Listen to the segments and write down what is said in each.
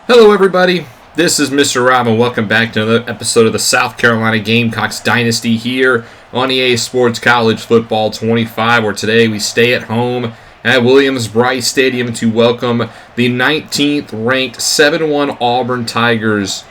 Hello everybody, this is Mr. Rob and welcome back to another episode of the South Carolina Gamecocks Dynasty here on EA Sports College Football 25, where today we stay at home at Williams-Brice Stadium to welcome the 19th ranked 7-1 Auburn Tigers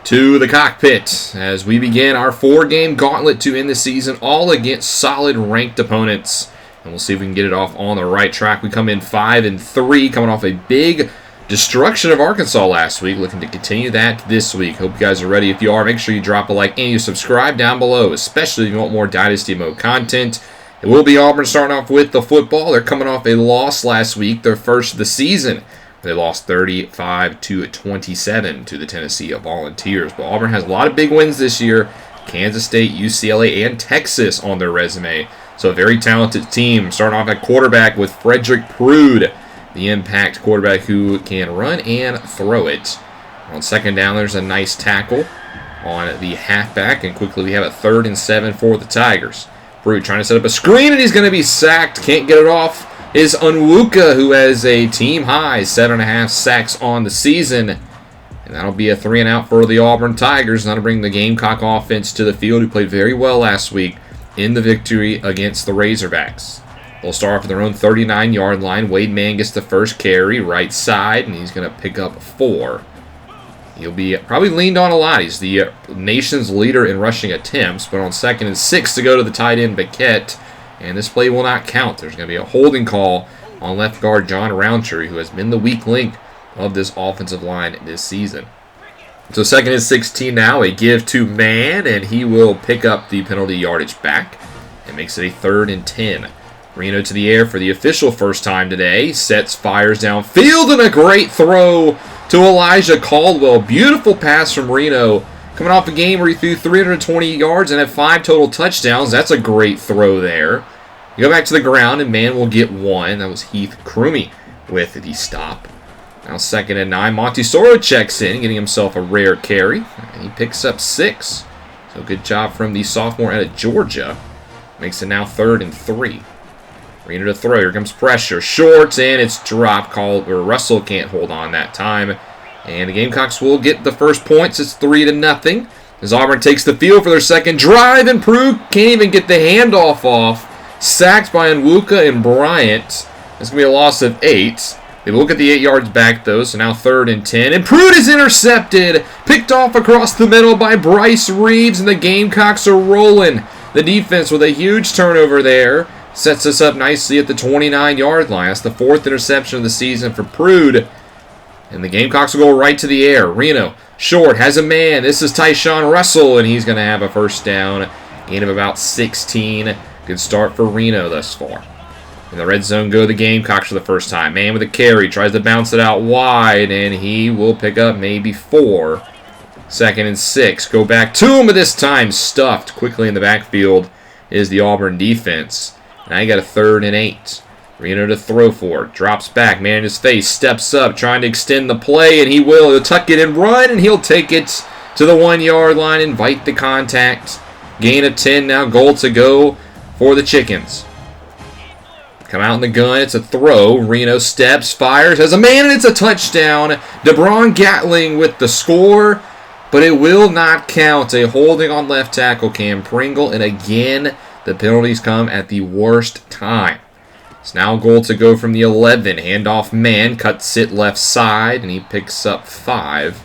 to the cockpit as we begin our 4-game gauntlet to end the season, all against solid ranked opponents. And we'll see if we can get it off on the right track. We come in 5-3, coming off a big destruction of Arkansas last week, looking to continue that this week. Hope you guys are ready. If you are, make sure you drop a like and you subscribe down below, especially if you want more Dynasty Mode content. It will be Auburn starting off with the football. They're coming off a loss last week, their first of the season. They lost 35-27 to the Tennessee Volunteers. But Auburn has a lot of big wins this year. Kansas State, UCLA, and Texas on their resume. So a very talented team. Starting off at quarterback with Frederick Prude, the impact quarterback who can run and throw it. On second down, there's a nice tackle on the halfback, and quickly we have a 3rd and 7 for the Tigers. Prude trying to set up a screen, and he's going to be sacked. Can't get it off. Is Onwuka, who has a team-high 7.5 sacks on the season. And that'll be a 3-and-out for the Auburn Tigers. That'll bring the Gamecock offense to the field, who played very well last week in the victory against the Razorbacks. They'll start off at their own 39-yard line. Wade Mann gets the first carry, right side, and he's going to pick up 4. He'll be probably leaned on a lot. He's the nation's leader in rushing attempts, but on 2nd and 6 to go to the tight end, Beckett, and this play will not count. There's going to be a holding call on left guard John Roundtree, who has been the weak link of this offensive line this season. So 2nd and 16 now, a give to Mann, and he will pick up the penalty yardage back and makes it a 3rd and 10. Reno to the air for the official first time today. Sets, fires downfield, and a great throw to Elijah Caldwell. Beautiful pass from Reno. Coming off a game where he threw 320 yards and had 5 total touchdowns. That's a great throw there. You go back to the ground, and Mann will get 1. That was Heath Crumey with the stop. Now 2nd and 9. Montesoro checks in, getting himself a rare carry. And he picks up 6. So good job from the sophomore out of Georgia. Makes it now 3rd and 3. Reno to throw. Here comes pressure. Short, and it's dropped. Russell can't hold on that time. And the Gamecocks will get the first points. It's 3-0. As Auburn takes the field for their second drive, and Prude can't even get the handoff off. Sacked by Onwuka and Bryant. It's going to be a loss of 8. They will get the 8 yards back, though, so now 3rd and 10. And Prude is intercepted. Picked off across the middle by Bryce Reeves, and the Gamecocks are rolling. The defense with a huge turnover there sets us up nicely at the 29-yard line. That's the 4th interception of the season for Prude. And the Gamecocks will go right to the air. Reno, short, has a man. This is Tyshawn Russell, and he's going to have a first down. Gain of about 16. Good start for Reno thus far. In the red zone go the Gamecocks for the first time. Man with a carry, tries to bounce it out wide, and he will pick up maybe 4. 2nd and 6. Go back to him, but this time stuffed quickly in the backfield is the Auburn defense. Now you got a 3rd and 8. Reno to throw for it. Drops back. Man in his face. Steps up. Trying to extend the play. And he will. He'll tuck it and run. And he'll take it to the 1-yard line. Invite the contact. Gain of 10 now. Goal to go for the Chickens. Come out in the gun. It's a throw. Reno steps. Fires. Has a man. And it's a touchdown. DeBron Gatling with the score. But it will not count. A holding on left tackle Cam Pringle. And again, the penalties come at the worst time. It's now a goal to go from the 11. Handoff Man. Cuts it left side. And he picks up 5.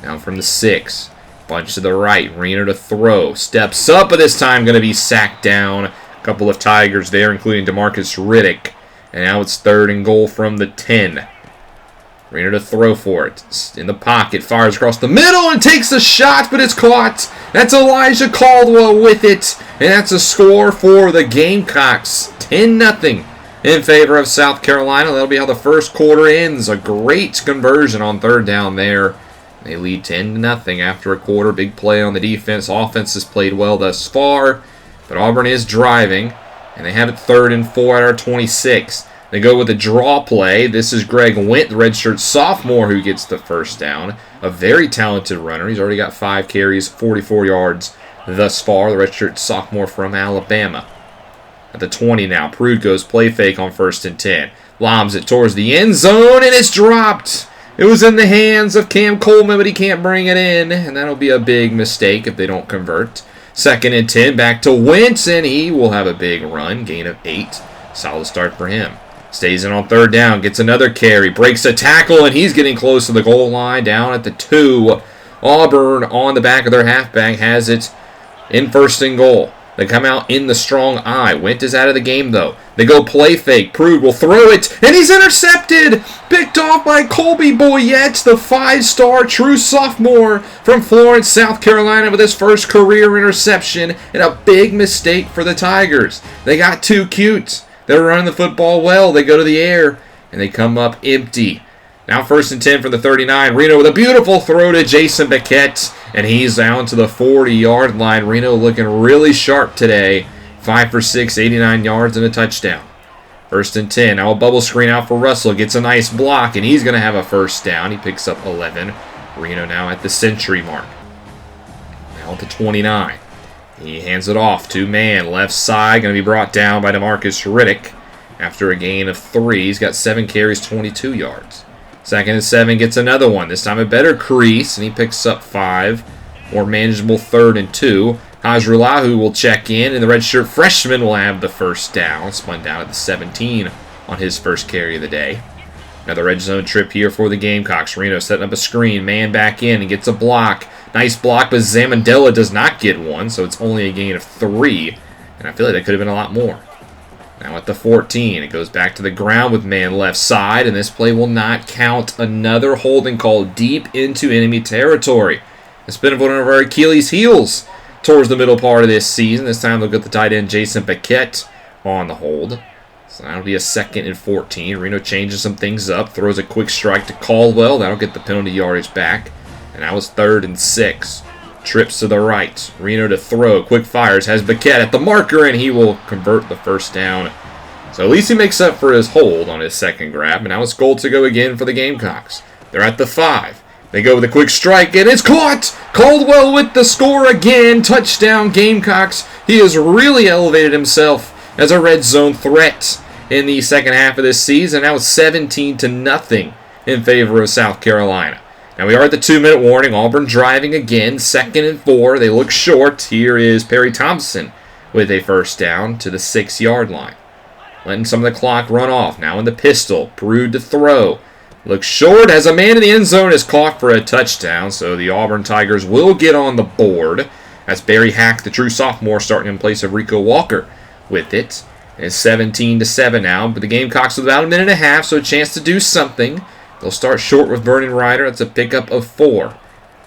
Now from the 6. Bunch to the right. Reno to throw. Steps up, but this time going to be sacked down. A couple of Tigers there, including DeMarcus Riddick. And now it's 3rd and goal from the 10. Reno to throw for it. It's in the pocket. Fires across the middle and takes a shot, but it's caught. That's Elijah Caldwell with it. And that's a score for the Gamecocks. 10-0 in favor of South Carolina. That'll be how the first quarter ends. A great conversion on 3rd down there. They lead 10-0 after a quarter. Big play on the defense. Offense has played well thus far. But Auburn is driving. And they have it 3rd and 4 at our 26. They go with a draw play. This is Greg Went, the redshirt sophomore, who gets the first down. A very talented runner. He's already got 5 carries, 44 yards thus far. The redshirt sophomore from Alabama. At the 20 now, Prude goes play fake on 1st and 10. Lobs it towards the end zone, and it's dropped. It was in the hands of Cam Coleman, but he can't bring it in, and that'll be a big mistake if they don't convert. 2nd and 10, back to Wentz, and he will have a big run, gain of 8. Solid start for him. Stays in on 3rd down, gets another carry, breaks a tackle, and he's getting close to the goal line, down at the 2. Auburn on the back of their halfback has it in 1st and goal. They come out in the strong eye. Wentz is out of the game, though. They go play fake. Prude will throw it, and he's intercepted! Picked off by Colby Boyette, the 5-star true sophomore from Florence, South Carolina, with his first career interception, and a big mistake for the Tigers. They got too cute. They were running the football well. They go to the air, and they come up empty. Now 1st and 10 from the 39. Reno with a beautiful throw to Jason Beckett, and he's down to the 40-yard line. Reno looking really sharp today. 5 for 6, 89 yards and a touchdown. 1st and 10. Now a bubble screen out for Russell. Gets a nice block, and he's going to have a 1st down. He picks up 11. Reno now at the century mark. Now at the 29. He hands it off. 2-man, left side. Going to be brought down by DeMarcus Riddick after a gain of 3. He's got 7 carries, 22 yards. 2nd and 7, gets another one. This time a better crease, and he picks up 5. More manageable 3rd and 2. Hajrulahu will check in, and the redshirt freshman will have the 1st down. Spun down at the 17 on his first carry of the day. Another red zone trip here for the Gamecocks. Reno setting up a screen. Man back in and gets a block. Nice block, but Zamandela does not get one, so it's only a gain of 3. And I feel like that could have been a lot more. Now at the 14, it goes back to the ground with man left side, and this play will not count. Another holding call deep into enemy territory. It's been one of our Achilles' heels towards the middle part of this season. This time they'll get the tight end Jason Beckett on the hold. So that'll be a 2nd and 14. Reno changes some things up, throws a quick strike to Caldwell. That'll get the penalty yardage back. And that was 3rd and 6. Trips to the right. Reno to throw. Quick fires. Has Beckett at the marker, and he will convert the 1st down. So at least he makes up for his hold on his 2nd grab. And now it's goal to go again for the Gamecocks. They're at the 5. They go with a quick strike, and it's caught! Caldwell with the score again. Touchdown, Gamecocks. He has really elevated himself as a red zone threat in the second half of this season. Now it's 17-0 in favor of South Carolina. Now we are at the 2-minute warning. Auburn driving again. 2nd and 4. They look short. Here is Perry Thompson with a 1st down to the 6-yard line. Letting some of the clock run off. Now in the pistol. Prude to throw. Looks short as a man in the end zone is caught for a touchdown. So the Auburn Tigers will get on the board. That's Barry Hack, the true sophomore, starting in place of Rico Walker with it. It's 17-7 now. But the Gamecocks with about a minute and a half, so a chance to do something. They'll start short with Vernon Ryder. That's a pickup of 4.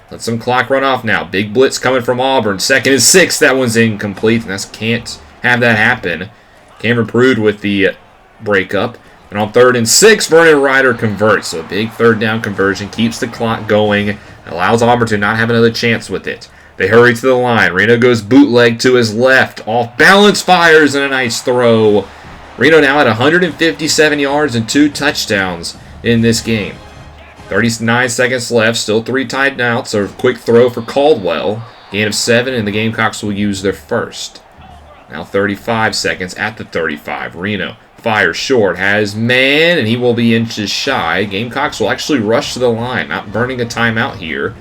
Let some clock run off now. Big blitz coming from Auburn. 2nd and 6. That one's incomplete. And can't have that happen. Cameron Prude with the breakup. And on 3rd and 6, Vernon Ryder converts. So a big 3rd down conversion. Keeps the clock going. Allows Auburn to not have another chance with it. They hurry to the line. Reno goes bootleg to his left. Off balance, fires, and a nice throw. Reno now at 157 yards and 2 touchdowns in this game. 39 seconds left, still 3 timeouts. So a quick throw for Caldwell. Gain of 7, and the Gamecocks will use their 1st. Now 35 seconds at the 35. Reno fires short, has man, and he will be inches shy. Gamecocks will actually rush to the line, not burning a timeout here.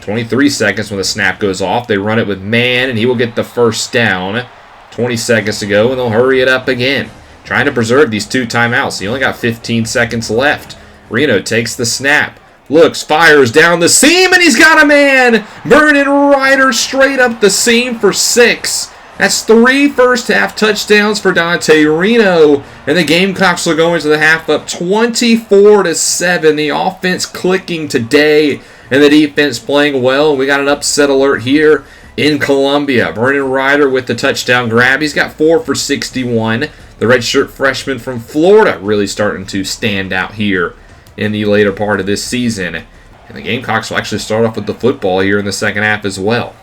23 seconds when the snap goes off. They run it with man, and he will get the 1st down. 20 seconds to go, and they'll hurry it up again. Trying to preserve these 2 timeouts. He only got 15 seconds left. Reno takes the snap. Looks, fires down the seam, and he's got a man! Vernon Ryder straight up the seam for 6. That's 3 first-half touchdowns for Dante Reno. And the Gamecocks will go into the half up 24-7. The offense clicking today, and the defense playing well. We got an upset alert here in Columbia. Vernon Ryder with the touchdown grab. He's got 4 for 61. The redshirt freshman from Florida really starting to stand out here in the later part of this season. And the Gamecocks will actually start off with the football here in the second half as well.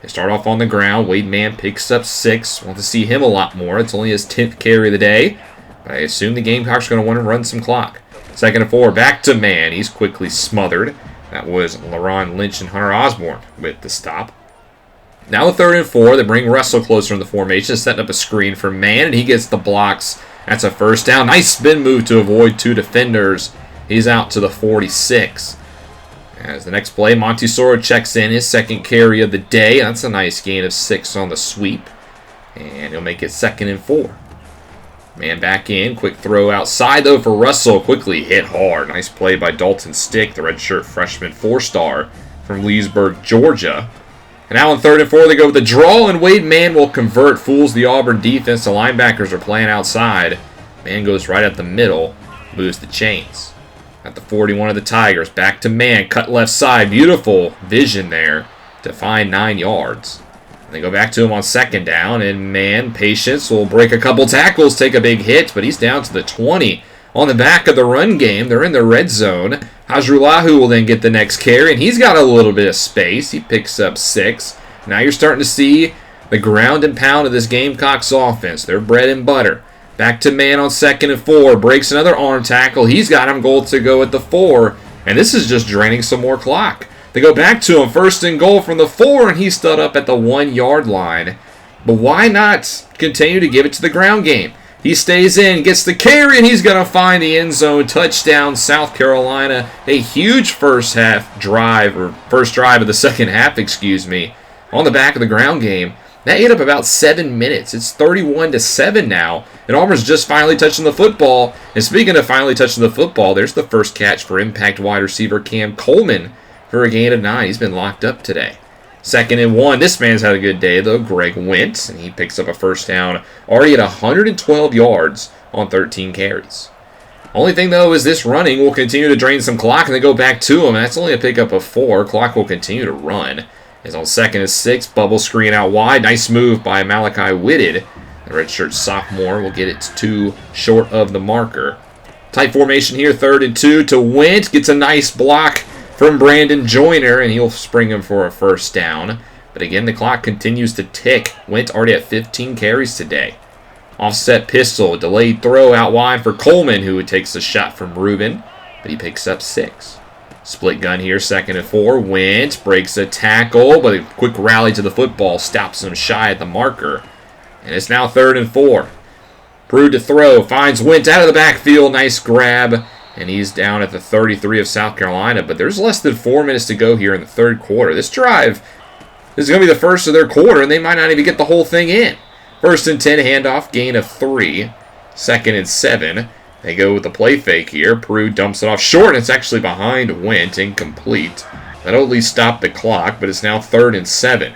They start off on the ground. Wade Mann picks up 6. Want to see him a lot more. It's only his 10th carry of the day. But I assume the Gamecocks are going to want to run some clock. 2nd and 4. Back to Mann. He's quickly smothered. That was LaRon Lynch and Hunter Osborne with the stop. Now the 3rd and 4. They bring Russell closer in the formation, setting up a screen for Mann, and he gets the blocks. That's a 1st down. Nice spin move to avoid 2 defenders. He's out to the 46. As the next play, Montesoro checks in his second carry of the day. That's a nice gain of 6 on the sweep. And he'll make it 2nd and 4. Man back in. Quick throw outside, though, for Russell. Quickly hit hard. Nice play by Dalton Stick, the redshirt freshman 4-star from Leesburg, Georgia. And now on 3rd and 4, they go with the draw, and Wade Mann will convert. Fools the Auburn defense. The linebackers are playing outside. Mann goes right at the middle. Moves the chains. At the 41 of the Tigers. Back to Mann. Cut left side. Beautiful vision there to find 9 yards. And they go back to him on 2nd down. And Mann, patience, will break a couple tackles, take a big hit. But he's down to the 20. On the back of the run game, they're in the red zone. Hazrulahu will then get the next carry. And he's got a little bit of space. He picks up 6. Now you're starting to see the ground and pound of this Gamecocks offense. Their bread and butter. Back to Mann on 2nd and 4. Breaks another arm tackle. He's got him goal to go at the 4. And this is just draining some more clock. They go back to him. 1st and goal from the 4. And he's stood up at the 1-yard line. But why not continue to give it to the ground game? He stays in, gets the carry, and he's going to find the end zone. Touchdown, South Carolina. A huge first drive of the second half, on the back of the ground game. That ate up about 7 minutes. It's 31-7 now. And Auburn's just finally touching the football. And speaking of finally touching the football, there's the first catch for impact wide receiver Cam Coleman for a gain of 9. He's been locked up today. 2nd and 1. This man's had a good day, though. Greg Wentz, and he picks up a first down. Already at 112 yards on 13 carries. Only thing, though, is this running will continue to drain some clock, and they go back to him. And that's only a pickup of 4. Clock will continue to run. Is on 2nd and 6. Bubble screen out wide. Nice move by Malachi Whitted. The redshirt sophomore will get it to 2 short of the marker. Tight formation here. 3rd and 2 to Wentz. Gets a nice block from Brandon Joyner, and he'll spring him for a first down. But again, the clock continues to tick. Wentz already at 15 carries today. Offset pistol. Delayed throw out wide for Coleman, who takes a shot from Rubin, but he picks up 6. Split gun here, 2nd and 4. Wentz breaks a tackle, but a quick rally to the football stops him shy at the marker. And it's now 3rd and 4. Prude to throw, finds Wentz out of the backfield. Nice grab, and he's down at the 33 of South Carolina. But there's less than 4 minutes to go here in the 3rd quarter. This drive is going to be the first of their quarter, and they might not even get the whole thing in. 1st and 10, handoff, gain of 3. 2nd and 7. They go with the play fake here. Prude dumps it off short, and it's actually behind Wentz, incomplete. That'll at least stop the clock, but it's now 3rd and 7.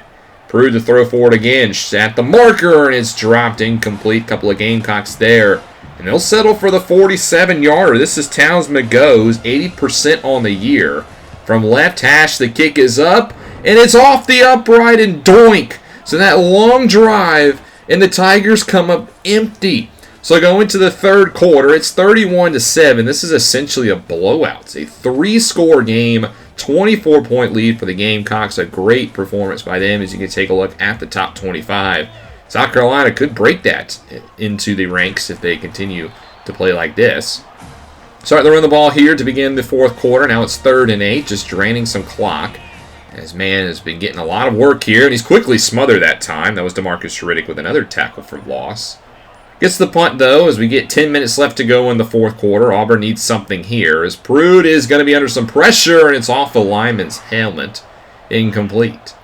Prude to throw forward again, at the marker, and it's dropped, incomplete. Couple of Gamecocks there. And they'll settle for the 47-yarder. This is Towns McGo's 80% on the year. From left hash, the kick is up, and it's off the upright and doink. So that long drive, and the Tigers come up empty. So going into the 3rd quarter, it's 31-7. This is essentially a blowout. It's a 3-score game, 24-point lead for the Gamecocks. A great performance by them as you can take a look at the top 25. South Carolina could break that into the ranks if they continue to play like this. Starting to run the ball here to begin the 4th quarter. Now it's 3rd and 8, just draining some clock. As Mann has been getting a lot of work here, and he's quickly smothered that time. That was DeMarcus Riddick with another tackle for loss. Gets the punt, though, as we get 10 minutes left to go in the 4th quarter. Auburn needs something here, as Prude is going to be under some pressure, and it's off the lineman's helmet. Incomplete.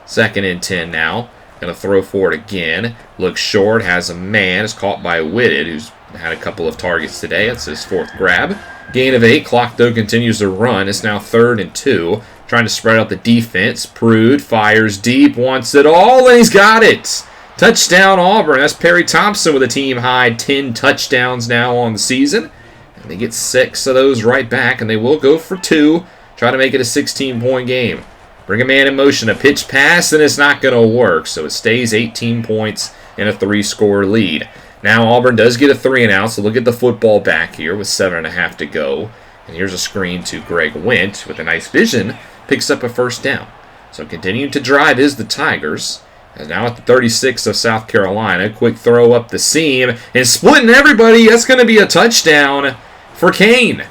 2nd and 10 now. Going to throw for it again. Looks short, has a man. Is caught by Whitted, who's had a couple of targets today. That's his 4th grab. Gain of 8. Clock, though, continues to run. It's now 3rd and 2. Trying to spread out the defense. Prude fires deep, wants it all, and he's got it. Touchdown Auburn. That's Perry Thompson with a team-high 10 touchdowns now on the season. And they get 6 of those right back, and they will go for 2. Try to make it a 16-point game. Bring a man in motion, a pitch pass, and it's not going to work. So it stays 18 points and a 3-score lead. Now Auburn does get a 3-and-out, so look at the football back here with 7.5 to go. And here's a screen to Greg Wentz with a nice vision. Picks up a first down. So continuing to drive is the Tigers. And now at the 36 of South Carolina. Quick throw up the seam. And splitting everybody. That's going to be a touchdown for Kane.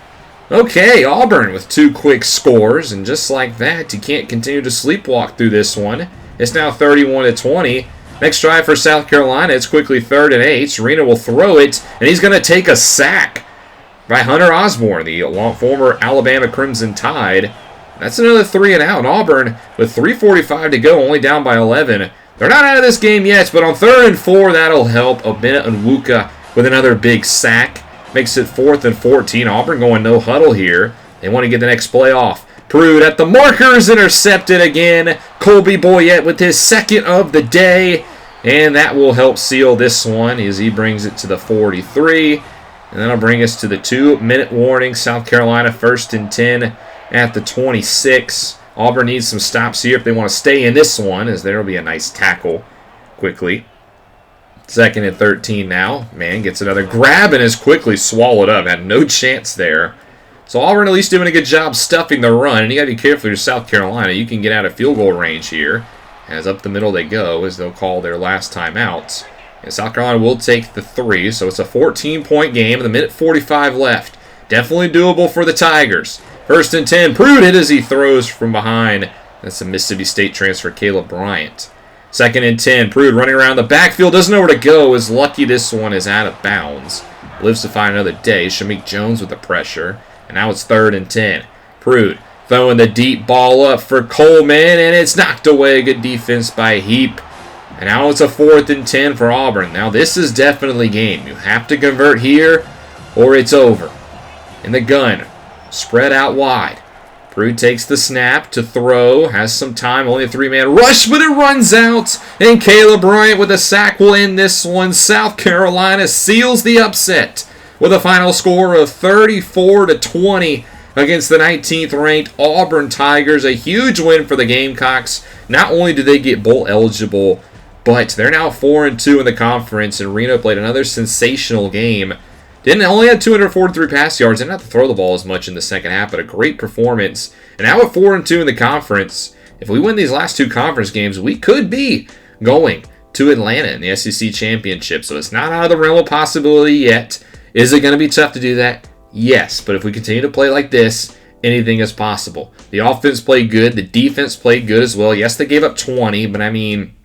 Okay, Auburn with 2 quick scores. And just like that, you can't continue to sleepwalk through this one. It's now 31-20. Next drive for South Carolina. It's quickly 3rd and 8. Serena will throw it. And he's going to take a sack. by Hunter Osborne, the former Alabama Crimson Tide. That's another 3 and out. Auburn, with 3:45 to go, only down by 11. They're not out of this game yet, but on 3rd and 4, that'll help. Obinna Onwuka with another big sack. Makes it 4th and 14. Auburn going no huddle here. They want to get the next play off. Prude at the markers, intercepted again. Colby Boyette with his 2nd of the day. And that will help seal this one as he brings it to the 43. And that'll bring us to the 2-minute warning. South Carolina 1st and 10 at the 26. Auburn needs some stops here if they want to stay in this one, as there will be a nice tackle quickly. 2nd and 13 now. Man gets another grab and is quickly swallowed up. Had no chance there. So Auburn at least doing a good job stuffing the run. And you got to be careful if you're South Carolina. You can get out of field goal range here. As up the middle they go, as they'll call their last timeout. And South Carolina will take the 3. So it's a 14-point game with 1:45 left. Definitely doable for the Tigers. 1st and 10. Prude hit as he throws from behind. That's a Mississippi State transfer, Caleb Bryant. 2nd and 10. Prude running around the backfield. Doesn't know where to go. Is lucky this one is out of bounds. Lives to find another day. Shamik Jones with the pressure. And now it's 3rd and 10. Prude throwing the deep ball up for Coleman. And it's knocked away. Good defense by Heap. And now it's a 4th and 10 for Auburn. Now this is definitely game. You have to convert here or it's over. In the gun. Spread out wide. Prude takes the snap to throw. Has some time. Only a 3-man rush, but it runs out. And Caleb Bryant with a sack will end this one. South Carolina seals the upset with a final score of 34-20 against the 19th-ranked Auburn Tigers. A huge win for the Gamecocks. Not only do they get bowl eligible, but they're now 4-2 in the conference. And Reno played another sensational game. Only had 243 pass yards. Didn't have to throw the ball as much in the second half, but a great performance. And now at 4-2 in the conference, if we win these last 2 conference games, we could be going to Atlanta in the SEC Championship. So it's not out of the realm of possibility yet. Is it going to be tough to do that? Yes, but if we continue to play like this, anything is possible. The offense played good. The defense played good as well. Yes, they gave up 20, but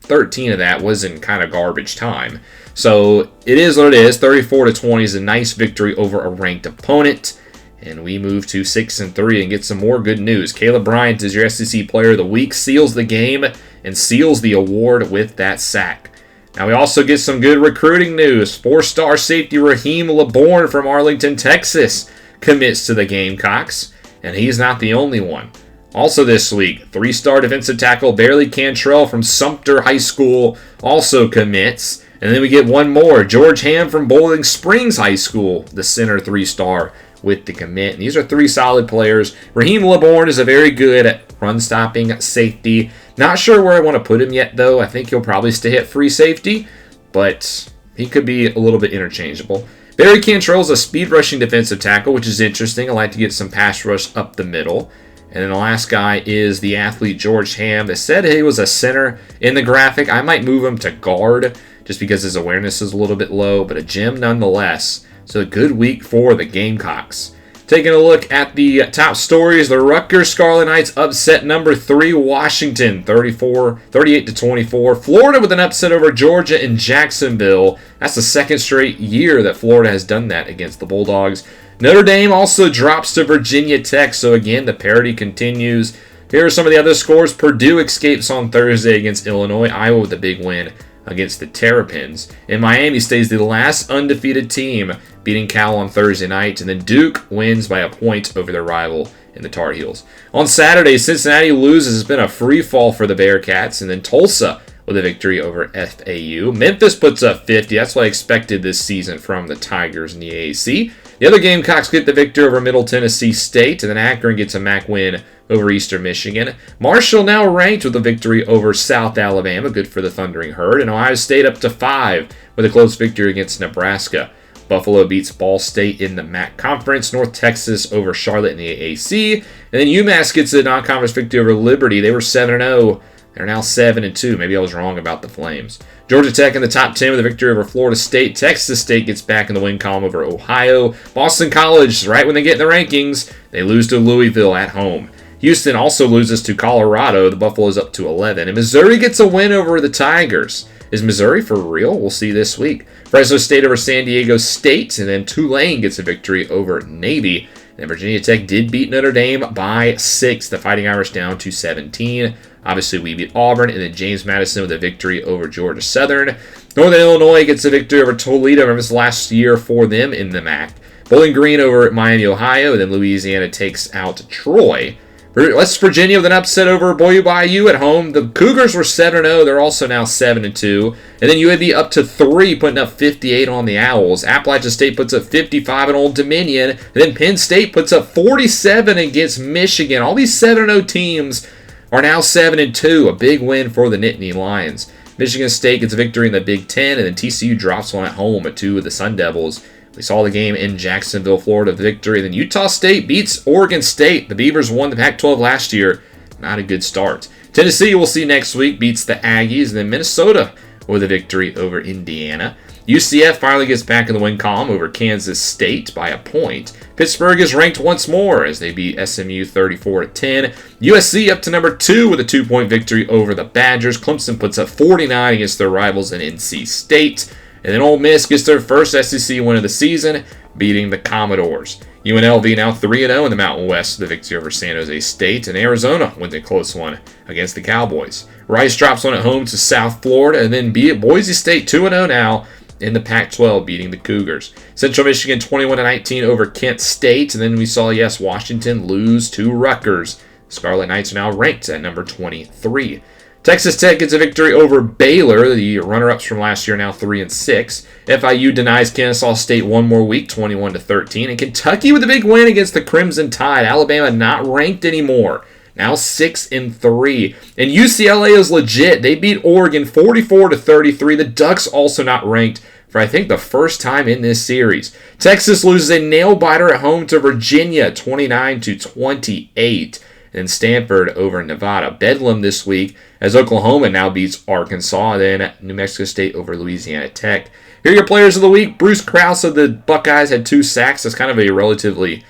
13 of that was in kind of garbage time. So it is what it is. 34-20 is a nice victory over a ranked opponent. And we move to 6-3 and get some more good news. Caleb Bryant is your SEC Player of the Week, seals the game, and seals the award with that sack. Now we also get some good recruiting news. 4-star safety Raheem LeBourne from Arlington, Texas commits to the Gamecocks. And he's not the only one. Also this week, 3-star defensive tackle Barely Cantrell from Sumter High School also commits. And then we get one more. George Ham from Bowling Springs High School, the center 3-star with the commit. And these are 3 solid players. Raheem LeBourne is a very good run-stopping safety. Not sure where I want to put him yet, though. I think he'll probably stay at free safety, but he could be a little bit interchangeable. Barry Cantrell is a speed-rushing defensive tackle, which is interesting. I like to get some pass rush up the middle. And then the last guy is the athlete George Ham. They said he was a center in the graphic. I might move him to guard just because his awareness is a little bit low, but a gem nonetheless. So a good week for the Gamecocks. Taking a look at the top stories, the Rutgers Scarlet Knights upset number 3 Washington, 38-24. Florida with an upset over Georgia and Jacksonville. That's the 2nd straight year that Florida has done that against the Bulldogs. Notre Dame also drops to Virginia Tech, so again, the parity continues. Here are some of the other scores. Purdue escapes on Thursday against Illinois. Iowa with a big win against the Terrapins. And Miami stays the last undefeated team, beating Cal on Thursday night. And then Duke wins by a point over their rival in the Tar Heels. On Saturday, Cincinnati loses. It's been a free fall for the Bearcats. And then Tulsa with a victory over FAU. Memphis puts up 50. That's what I expected this season from the Tigers in the AAC. The other Gamecocks get the victory over Middle Tennessee State. And then Akron gets a MAC win over Eastern Michigan. Marshall now ranked with a victory over South Alabama. Good for the Thundering Herd. And Ohio State up to 5 with a close victory against Nebraska. Buffalo beats Ball State in the MAC Conference. North Texas over Charlotte in the AAC. And then UMass gets a non-conference victory over Liberty. They were 7-0. They're now 7-2. Maybe I was wrong about the Flames. Georgia Tech in the top 10 with a victory over Florida State. Texas State gets back in the win column over Ohio. Boston College, right when they get in the rankings, they lose to Louisville at home. Houston also loses to Colorado. The Buffaloes up to 11. And Missouri gets a win over the Tigers. Is Missouri for real? We'll see this week. Fresno State over San Diego State, and then Tulane gets a victory over Navy. And Virginia Tech did beat Notre Dame by 6. The Fighting Irish down to 17. Obviously, we beat Auburn, and then James Madison with a victory over Georgia Southern. Northern Illinois gets a victory over Toledo. Remember, this last year for them in the MAC. Bowling Green over Miami, Ohio. And then Louisiana takes out Troy. West Virginia with an upset over Bayou at home. The Cougars were 7-0. They're also now 7-2. And then UAB up to 3, putting up 58 on the Owls. Appalachian State puts up 55 on Old Dominion. And then Penn State puts up 47 against Michigan. All these 7-0 teams are now 7-2. A big win for the Nittany Lions. Michigan State gets a victory in the Big Ten. And then TCU drops one at home at 2 of the Sun Devils. We saw the game in Jacksonville, Florida, the victory. Then Utah State beats Oregon State. The Beavers won the Pac-12 last year. Not a good start. Tennessee, we'll see next week, beats the Aggies. And then Minnesota with a victory over Indiana. UCF finally gets back in the win column over Kansas State by a point. Pittsburgh is ranked once more as they beat SMU 34-10. USC up to number 2 with a 2-point victory over the Badgers. Clemson puts up 49 against their rivals in NC State. And then Ole Miss gets their first SEC win of the season, beating the Commodores. UNLV now 3-0 in the Mountain West, the victory over San Jose State. And Arizona wins a close one against the Cowboys. Rice drops one at home to South Florida, and then Boise State 2-0 now in the Pac-12, beating the Cougars. Central Michigan 21-19 over Kent State. And then we saw, Washington lose to Rutgers. Scarlet Knights are now ranked at number 23. Texas Tech gets a victory over Baylor. The runner-ups from last year now 3-6. FIU denies Kennesaw State one more week, 21-13. And Kentucky with a big win against the Crimson Tide. Alabama not ranked anymore, now 6-3. And UCLA is legit. They beat Oregon 44-33. The Ducks also not ranked for I think the first time in this series. Texas loses a nail-biter at home to Virginia, 29-28. And Stanford over Nevada. Bedlam this week as Oklahoma now beats Arkansas. Then New Mexico State over Louisiana Tech. Here are your players of the week. Bruce Krause of the Buckeyes had 2 sacks. That's kind of a relatively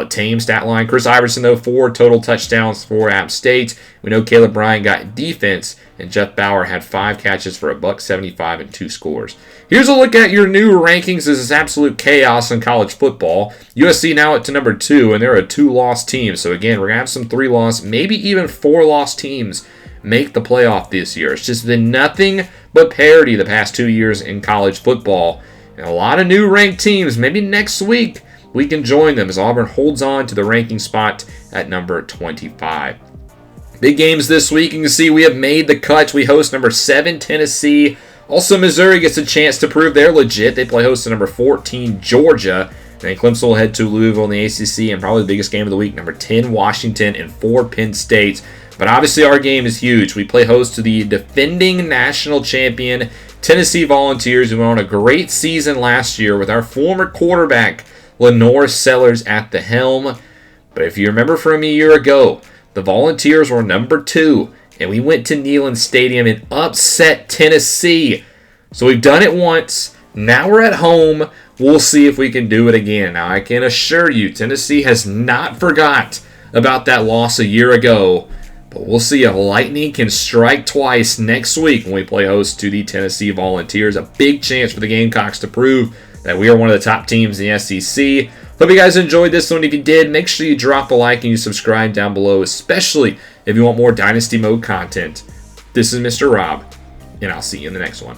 tame stat line. Chris Iverson, though, 4 total touchdowns for App State. We know Caleb Bryant got defense, and Jeff Bauer had 5 catches for $175 and 2 scores. Here's a look at your new rankings. This is absolute chaos in college football. USC now at to number 2, and they're a 2-loss team. So again, we're going to have some 3-loss, maybe even 4-loss teams make the playoff this year. It's just been nothing but parity the past 2 years in college football. And a lot of new ranked teams. Maybe next week we can join them as Auburn holds on to the ranking spot at number 25. Big games this week. You can see we have made the cut. We host number 7, Tennessee. Also, Missouri gets a chance to prove they're legit. They play host to number 14, Georgia. And then Clemson will head to Louisville in the ACC, and probably the biggest game of the week, number 10, Washington, and 4, Penn State. But obviously our game is huge. We play host to the defending national champion, Tennessee Volunteers, who went on a great season last year with our former quarterback, Lenore Sellers, at the helm. But if you remember from a year ago, the Volunteers were number 2. And we went to Neyland Stadium and upset Tennessee. So we've done it once. Now we're at home. We'll see if we can do it again. Now, I can assure you, Tennessee has not forgot about that loss a year ago. But we'll see if lightning can strike twice next week when we play host to the Tennessee Volunteers. A big chance for the Gamecocks to prove that we are one of the top teams in the SEC. Hope you guys enjoyed this one. If you did, make sure you drop a like and you subscribe down below, especially if you want more Dynasty Mode content. This is Mr. Rob, and I'll see you in the next one.